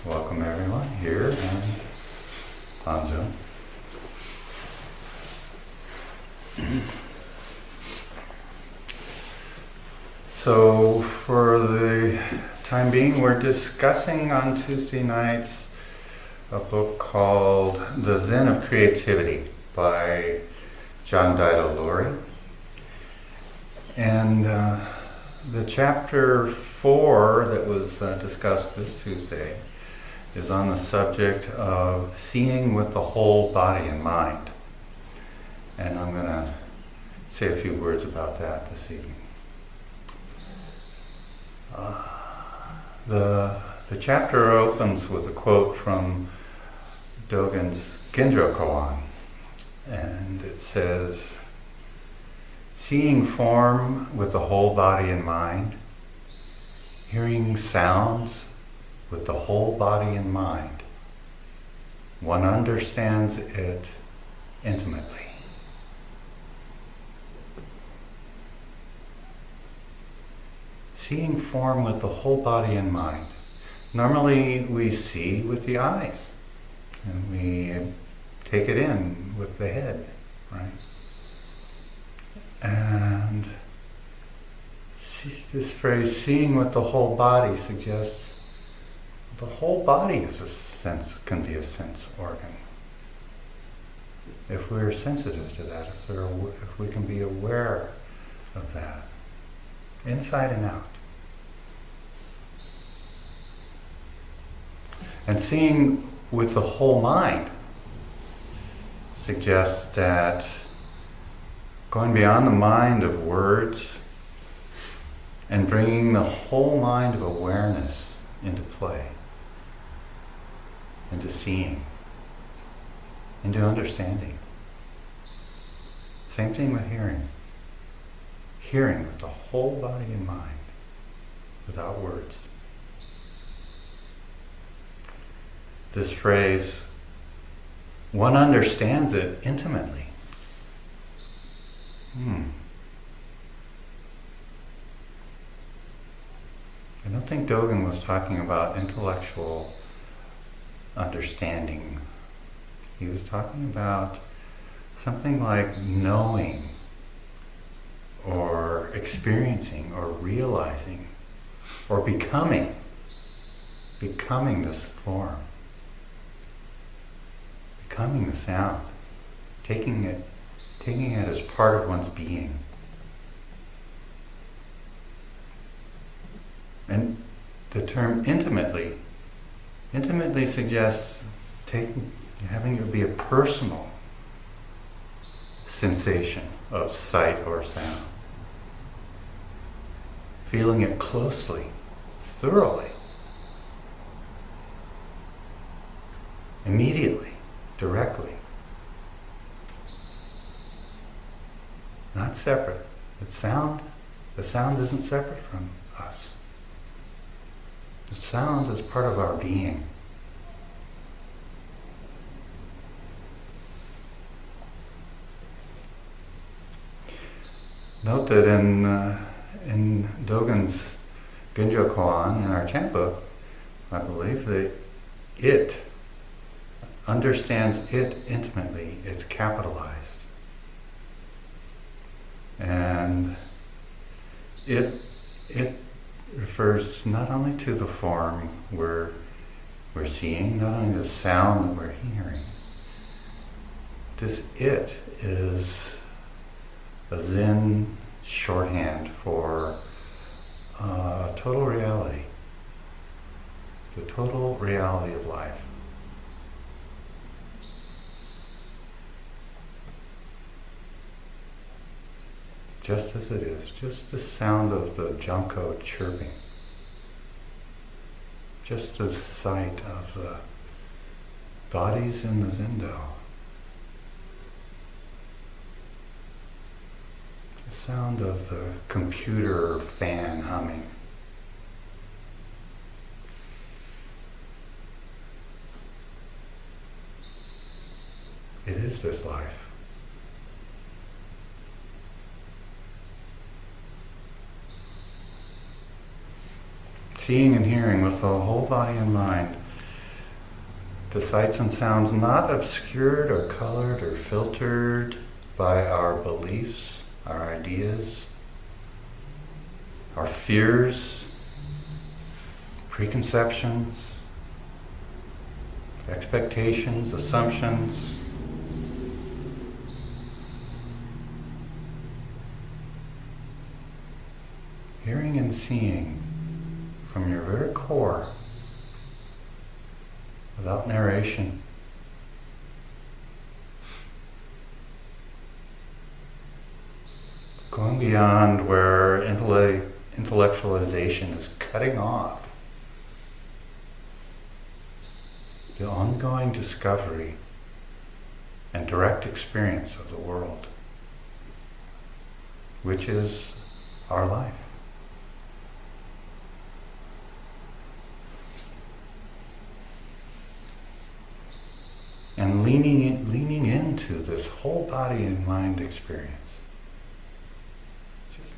Welcome everyone here and on Zoom. So for the time being, we're discussing on Tuesday nights a book called The Zen of Creativity by John Dido Lori. And the chapter 4 that was discussed this Tuesday is on the subject of seeing with the whole body and mind. And I'm going to say a few words about that this evening. The chapter opens with a quote from Dogen's Ginjo Koan, and it says, "Seeing form with the whole body and mind, hearing sounds with the whole body and mind, one understands it intimately." Seeing form with the whole body and mind. Normally we see with the eyes, and we take it in with the head, right? And this phrase, seeing with the whole body, suggests the whole body is can be a sense organ. If we're sensitive to that, if we can be aware of that, inside and out. And seeing with the whole mind suggests that going beyond the mind of words and bringing the whole mind of awareness into play, into seeing, into understanding. Same thing with hearing. Hearing with the whole body and mind, without words. This phrase, one understands it intimately. I don't think Dogen was talking about intellectual understanding. He was talking about something like knowing or experiencing or realizing or becoming this form, becoming the sound, taking it as part of one's being. And the term intimately suggests having it be a personal sensation of sight or sound. Feeling it closely, thoroughly, immediately, directly. Not separate. The sound isn't separate from us. The sound is part of our being. Note that in Dogen's Ginjo Koan, in our chant book, I believe that it understands it intimately. It's capitalized. And it refers not only to the form we're seeing, not only the sound that we're hearing. This it is a Zen shorthand for total reality, the total reality of life. Just as it is, just the sound of the junco chirping, just the sight of the bodies in the zendo, the sound of the computer fan humming. It is this life. Seeing and hearing with the whole body and mind to sights and sounds not obscured or colored or filtered by our beliefs, our ideas, our fears, preconceptions, expectations, assumptions. Hearing and seeing from your very core, without narration. Going beyond where intellectualization is cutting off the ongoing discovery and direct experience of the world, which is our life. And leaning into this whole body and mind experience. Just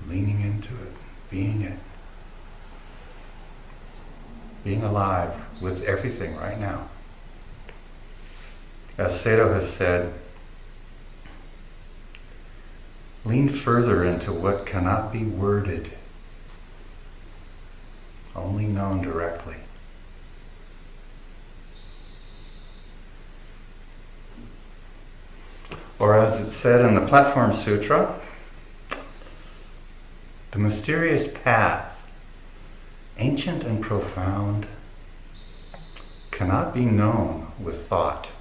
leaning into it, being it. Being alive with everything right now. As Sado has said, lean further into what cannot be worded, only known directly. Or as it's said in the Platform Sutra, the mysterious path, ancient and profound, cannot be known with thought.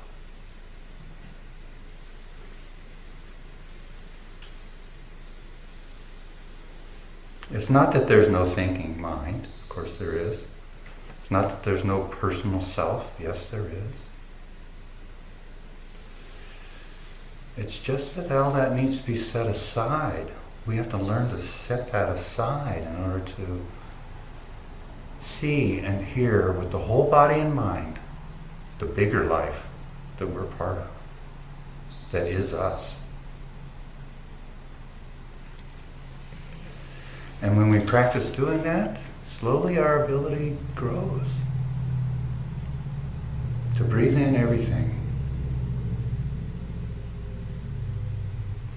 It's not that there's no thinking mind, of course there is. It's not that there's no personal self, yes there is. It's just that all that needs to be set aside. We have to learn to set that aside in order to see and hear with the whole body and mind the bigger life that we're part of, that is us. And when we practice doing that, slowly our ability grows to breathe in everything.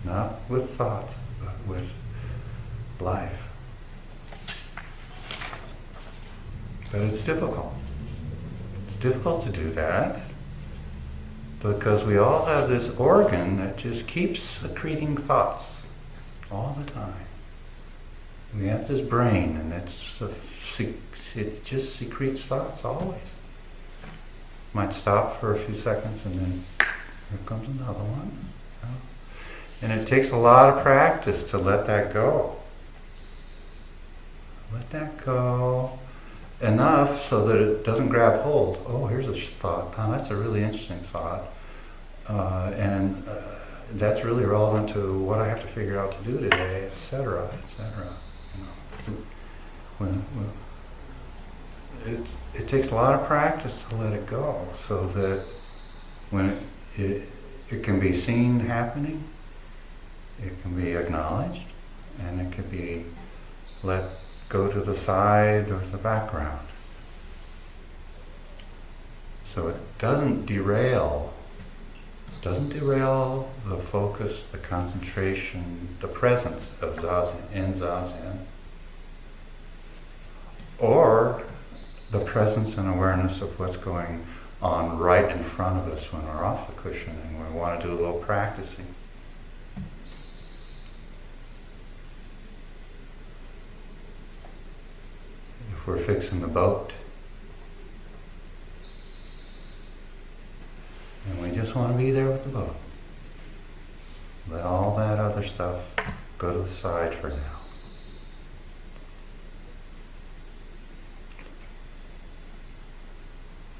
Not with thoughts, but with life. But it's difficult. It's difficult to do that because we all have this organ that just keeps secreting thoughts all the time. We have this brain and it just secretes thoughts always. Might stop for a few seconds and then here comes another one. And it takes a lot of practice to let that go. Let that go enough so that it doesn't grab hold. Oh, here's a thought. Oh, that's a really interesting thought. And that's really relevant to what I have to figure out to do today, etc., etc. It takes a lot of practice to let it go so that when it can be seen happening, it can be acknowledged, and it can be let go to the side or the background. So it doesn't derail the focus, the concentration, the presence of Zazen, in Zazen, or the presence and awareness of what's going on right in front of us when we're off the cushion and we want to do a little practicing. If we're fixing the boat, and we just want to be there with the boat, let all that other stuff go to the side for now.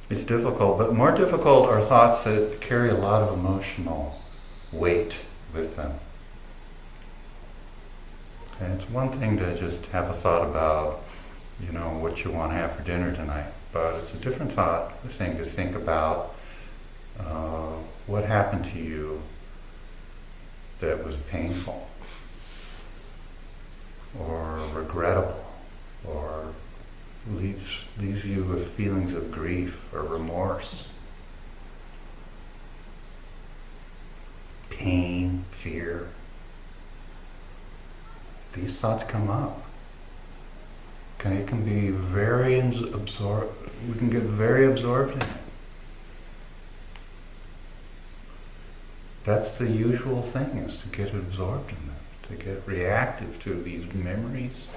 It's difficult, but more difficult are thoughts that carry a lot of emotional weight with them. And it's one thing to just have a thought about, what you want to have for dinner tonight, but it's a different thing to think about what happened to you that was painful or regrettable or leaves you with feelings of grief or remorse, pain, fear. These thoughts come up. Okay, it can be very absorbed. We can get very absorbed in it. That's the usual thing, is to get absorbed in it, to get reactive to these memories.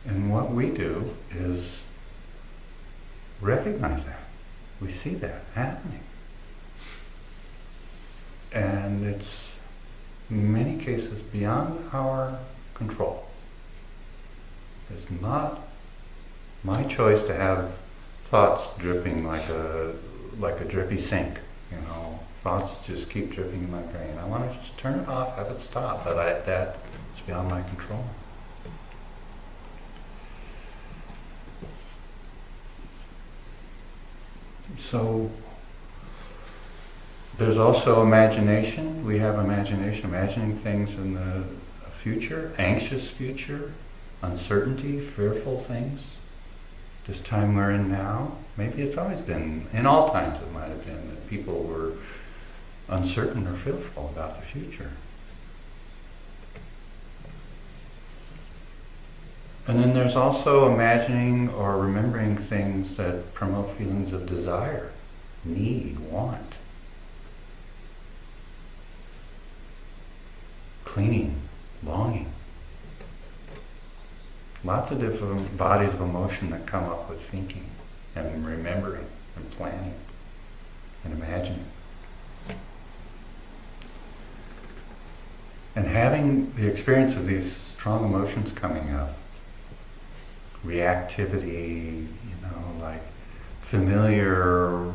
And what we do is recognize that. We see that happening. And it's, in many cases, beyond our control. It's not my choice to have thoughts dripping like a drippy sink. You know, thoughts just keep dripping in my brain. I want to just turn it off, have it stop, but that's beyond my control. So there's also imagination. We have imagination, imagining things in the future, anxious future, uncertainty, fearful things. This time we're in now, maybe it's always been, in all times it might have been, that people were uncertain or fearful about the future. And then there's also imagining or remembering things that promote feelings of desire, need, want, clinging, longing. Lots of different bodies of emotion that come up with thinking and remembering and planning and imagining. And having the experience of these strong emotions coming up, reactivity, like familiar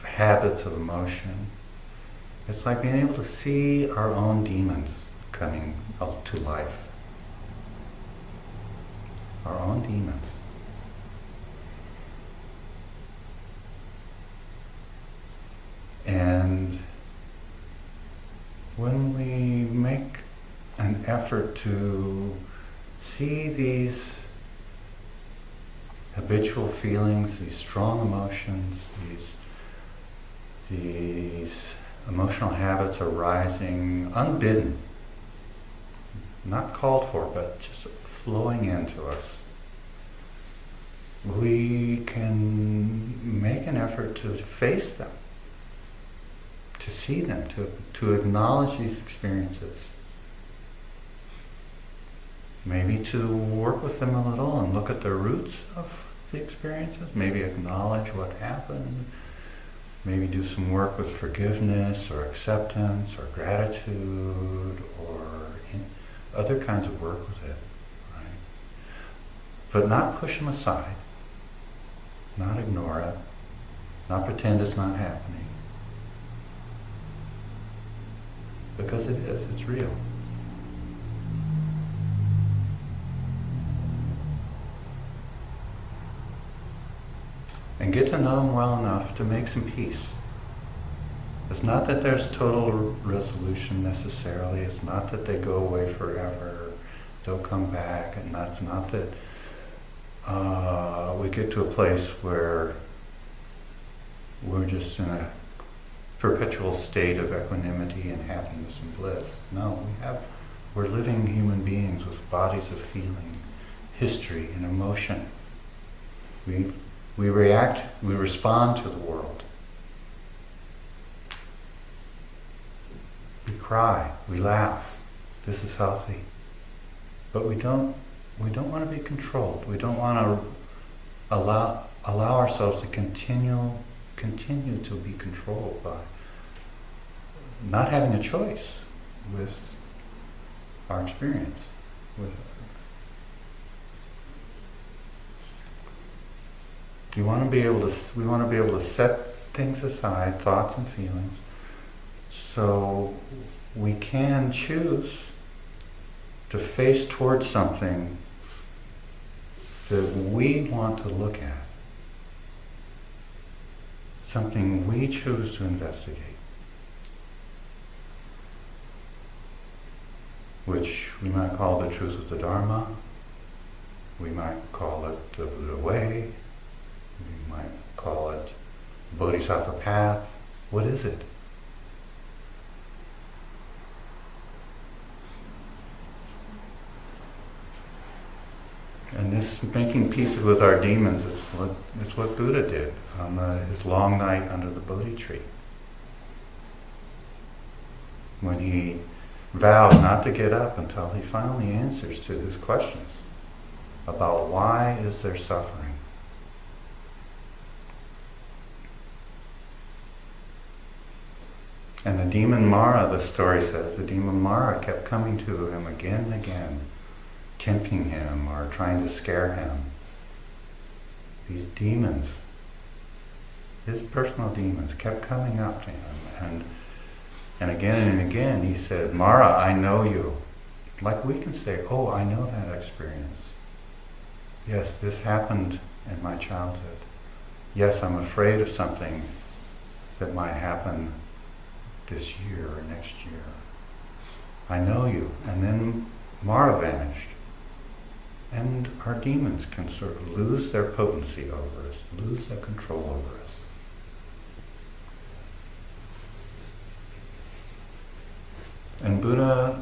habits of emotion, it's like being able to see our own demons coming out to life. Our own demons. And when we make an effort to see these habitual feelings, these strong emotions, these emotional habits arising unbidden, not called for, but just flowing into us, we can make an effort to face them, to see them, to acknowledge these experiences. Maybe to work with them a little and look at the roots of the experiences, maybe acknowledge what happened, maybe do some work with forgiveness or acceptance or gratitude or other kinds of work with it. But not push them aside, not ignore it, not pretend it's not happening. Because it is, it's real. And get to know them well enough to make some peace. It's not that there's total resolution necessarily, it's not that they go away forever, they'll come back, and that's not that we get to a place where we're just in a perpetual state of equanimity and happiness and bliss. No, we're living human beings with bodies of feeling, history and emotion. We react, we respond to the world. We cry, we laugh. This is healthy. But we don't want to be controlled. We don't want to allow ourselves to continue to be controlled by not having a choice with our experience. We want to be able to set things aside, thoughts and feelings, so we can choose to face towards something that we want to look at, something we choose to investigate. which we might call the truth of the Dharma, we might call it the Buddha way, we might call it Bodhisattva path. What is it? And this making peace with our demons is what Buddha did on his long night under the Bodhi tree. When he vowed not to get up until he found the answers to his questions about why is there suffering. And the demon Mara, the story says, the demon Mara kept coming to him again and again, tempting him or trying to scare him. These demons, his personal demons, kept coming up to him. And again he said, Mara, I know you. Like we can say, oh, I know that experience. Yes, this happened in my childhood. Yes, I'm afraid of something that might happen this year or next year. I know you. And then Mara vanished. And our demons can sort of lose their potency over us, lose their control over us. And Buddha,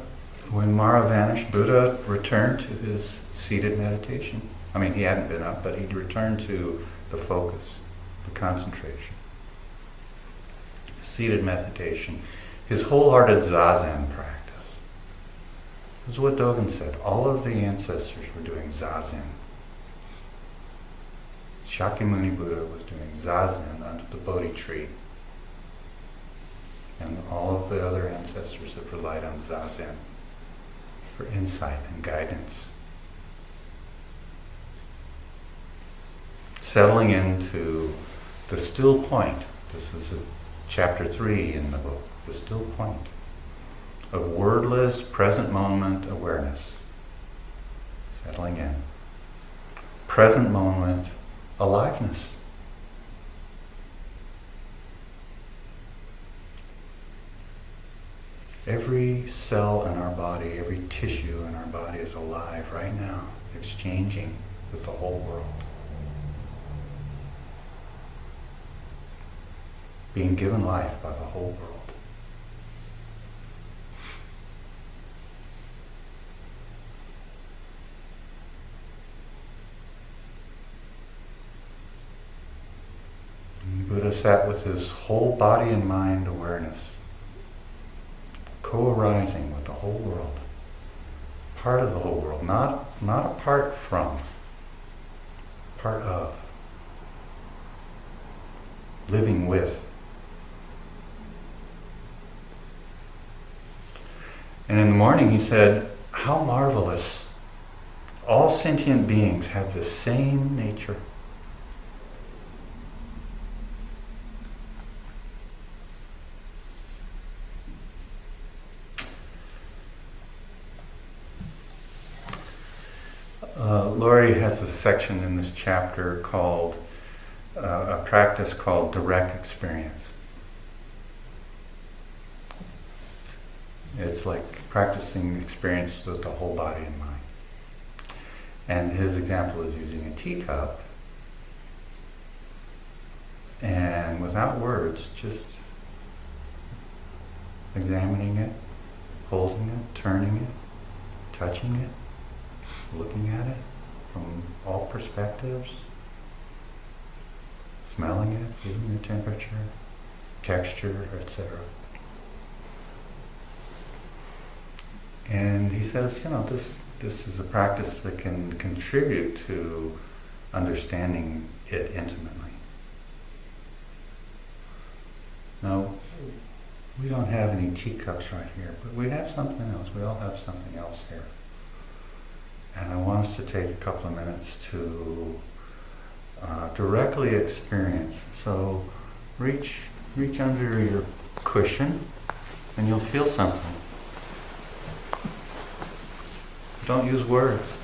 when Mara vanished, Buddha returned to his seated meditation. I mean, he hadn't been up, but he'd returned to the focus, the concentration. Seated meditation, his wholehearted zazen practice. This is what Dogen said. All of the ancestors were doing zazen. Shakyamuni Buddha was doing zazen under the Bodhi tree. And all of the other ancestors have relied on zazen for insight and guidance. Settling into the still point. This is chapter 3 in the book, the still point of wordless present moment awareness. Settling in. Present moment aliveness. Every cell in our body, every tissue in our body is alive right now, exchanging with the whole world. Being given life by the whole world. And Buddha sat with his whole body and mind awareness, co-arising with the whole world, part of the whole world, not apart from, part of, living with. And in the morning he said, how marvelous. All sentient beings have the same nature. Laurie has a section in this chapter called, a practice called direct experience. It's like practicing experience with the whole body and mind. And his example is using a teacup and without words, just examining it, holding it, turning it, touching it, looking at it from all perspectives, smelling it, feeling the temperature, texture, etc. And he says, this is a practice that can contribute to understanding it intimately. Now, we don't have any teacups right here, but we have something else. We all have something else here. And I want us to take a couple of minutes to directly experience. So reach under your cushion and you'll feel something. Don't use words.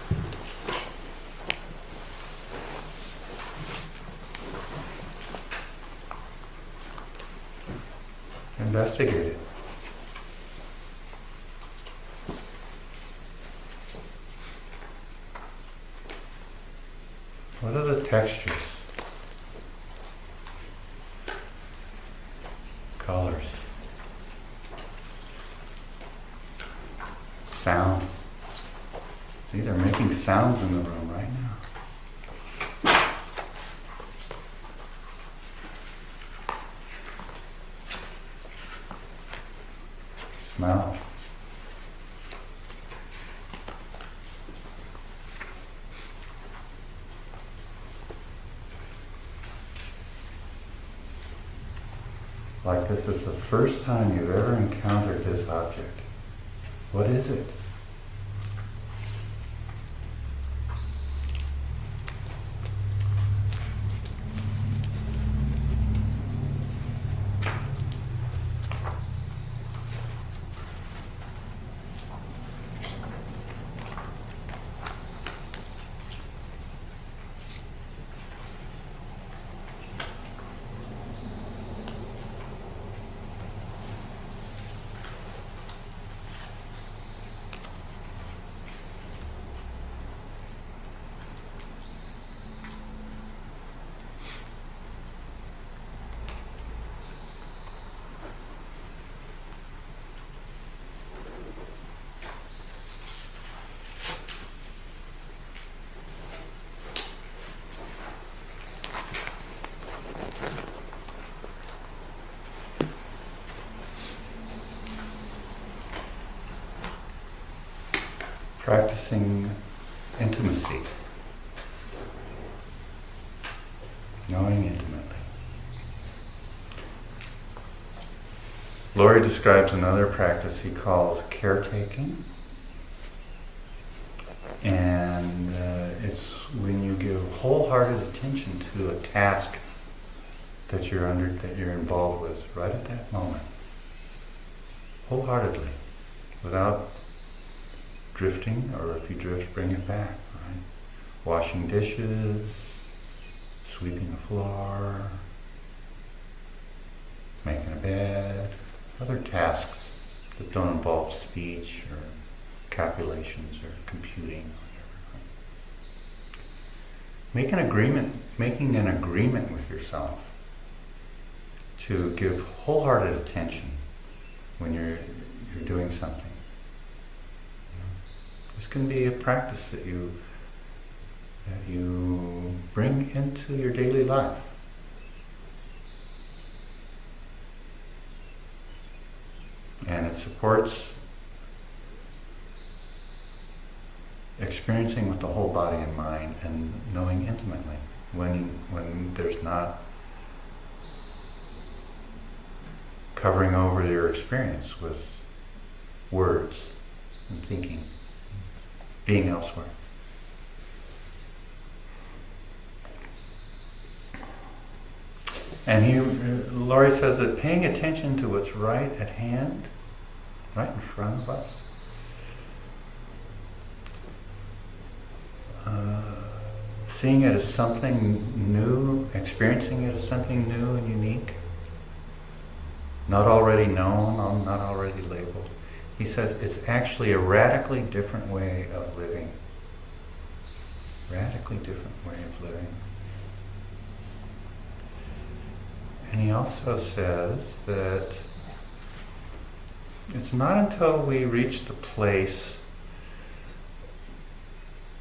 Investigate it. textures, colors, sounds. See, they're making sounds in the room right now. Smell. Like this is the first time you've ever encountered this object. What is it? Practicing intimacy, knowing intimately. Laurie describes another practice he calls caretaking, and it's when you give wholehearted attention to a task that you're involved with right at that moment, wholeheartedly, without drifting, or if you drift, bring it back, right? Washing dishes, sweeping the floor, making a bed, other tasks that don't involve speech or calculations or computing or whatever. Making an agreement with yourself to give wholehearted attention when you're doing something. This can be a practice that you bring into your daily life. And it supports experiencing with the whole body and mind and knowing intimately when there's not covering over your experience with words and thinking, being elsewhere. And Laurie says that paying attention to what's right at hand, right in front of us, seeing it as something new, experiencing it as something new and unique, not already known, not already labeled. He says it's actually a radically different way of living. Radically different way of living. And he also says that it's not until we reach the place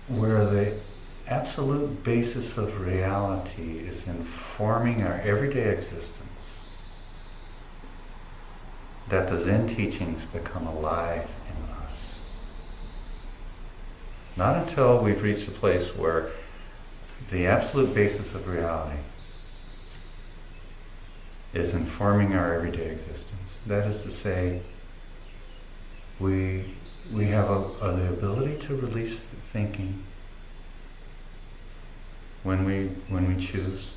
where the absolute basis of reality is informing our everyday existence that the Zen teachings become alive in us. Not until we've reached a place where the absolute basis of reality is informing our everyday existence. That is to say, we have the ability to release the thinking when we choose.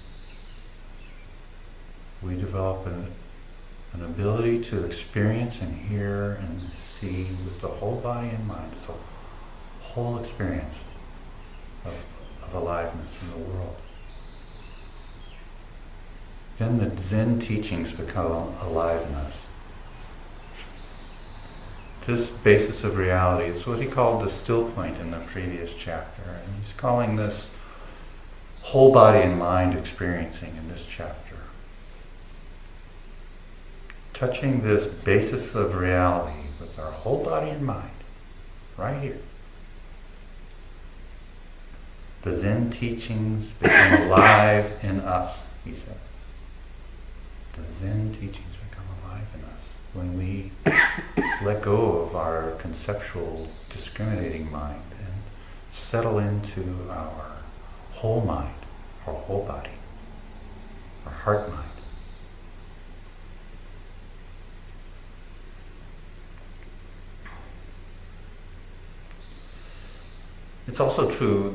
We develop an ability to experience and hear and see with the whole body and mind. It's a whole experience of aliveness in the world. Then the Zen teachings become alive in us. This basis of reality is what he called the still point in the previous chapter. And he's calling this whole body and mind experiencing in this chapter. Touching this basis of reality with our whole body and mind, right here. The Zen teachings become alive in us, he says. The Zen teachings become alive in us when we let go of our conceptual, discriminating mind and settle into our whole mind, our whole body, our heart mind. It's also true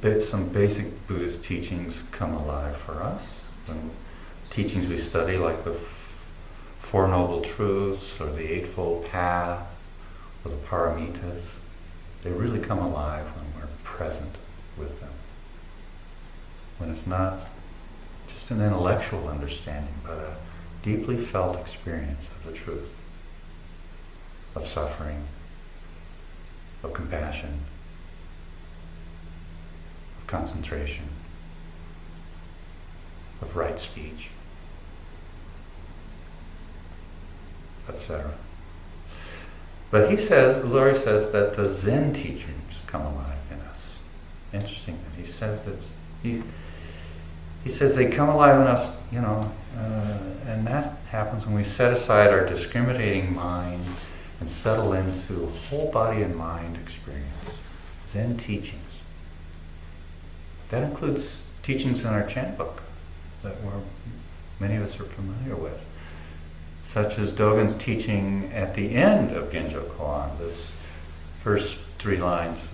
that some basic Buddhist teachings come alive for us. When teachings we study, like the Four Noble Truths or the Eightfold Path or the Paramitas, they really come alive when we're present with them. When it's not just an intellectual understanding, but a deeply felt experience of the truth, of suffering, of compassion, of concentration, of right speech, etc. But Laurie says that the Zen teachings come alive in us. Interesting that he says that he says they come alive in us, and that happens when we set aside our discriminating mind and settle into whole body and mind experience. Zen teachings. That includes teachings in our chant book that many of us are familiar with, such as Dogen's teaching at the end of Genjo Koan. This first 3 lines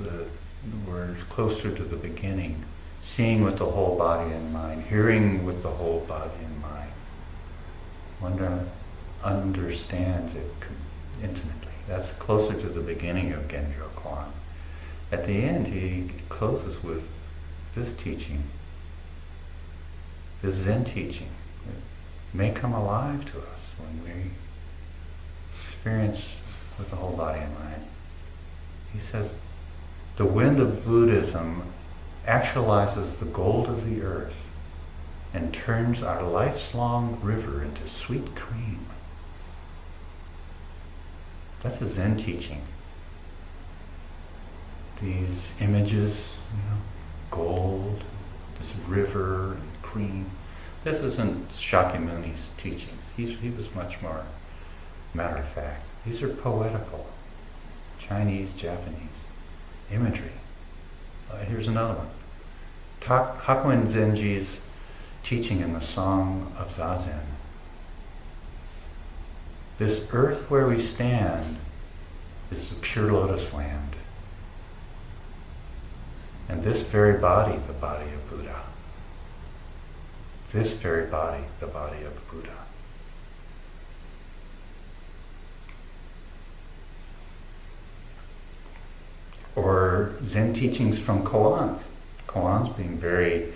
were closer to the beginning. Seeing with the whole body and mind, hearing with the whole body and mind. One understands it intimately. That's closer to the beginning of Genjo Koan. At the end, he closes with this teaching, this Zen teaching. It may come alive to us when we experience with the whole body and mind. He says, the wind of Buddhism actualizes the gold of the earth and turns our life's long river into sweet cream. That's a Zen teaching. These images, gold, this river and cream. This isn't Shakyamuni's teachings. He was much more matter of fact. These are poetical, Chinese, Japanese imagery. Here's another one. Hakuin Zenji's teaching in the Song of Zazen. This earth where we stand is the pure lotus land. And this very body, the body of Buddha. This very body, the body of Buddha. Or Zen teachings from koans. Koans being very,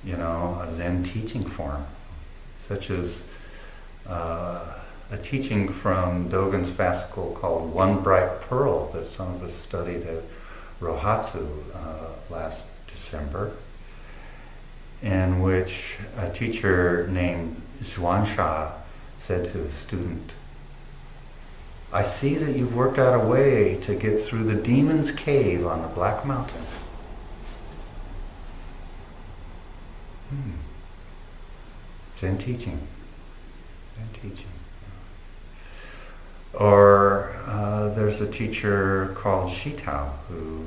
a Zen teaching form, such as a teaching from Dogen's fascicle called One Bright Pearl that some of us studied at Rohatsu last December, in which a teacher named Xuansha said to a student, I see that you've worked out a way to get through the demon's cave on the Black Mountain. Zen teaching. Zen teaching. Or there's a teacher called Shitao who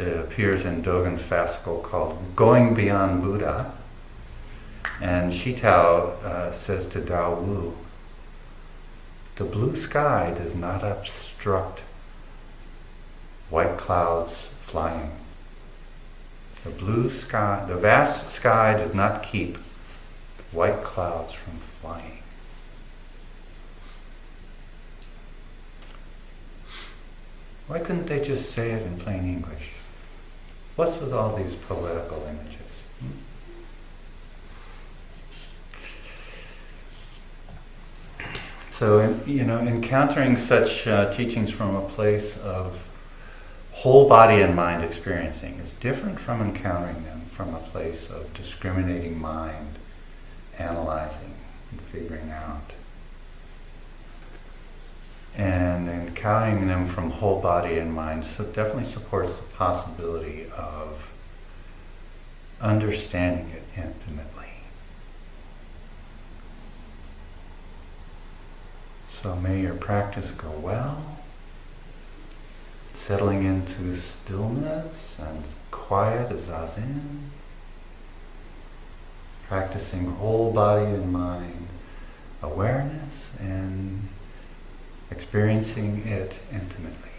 appears in Dogen's fascicle called Going Beyond Buddha. And Shitao says to Dao Wu, the blue sky does not obstruct white clouds flying. The blue sky, the vast sky does not keep white clouds from flying. Why couldn't they just say it in plain English? What's with all these poetical images? So, encountering such teachings from a place of whole body and mind experiencing is different from encountering them from a place of discriminating mind, analyzing and figuring out. And encountering them from whole body and mind definitely supports the possibility of understanding it intimately. So may your practice go well, settling into stillness and quiet of zazen, practicing whole body and mind awareness and experiencing it intimately.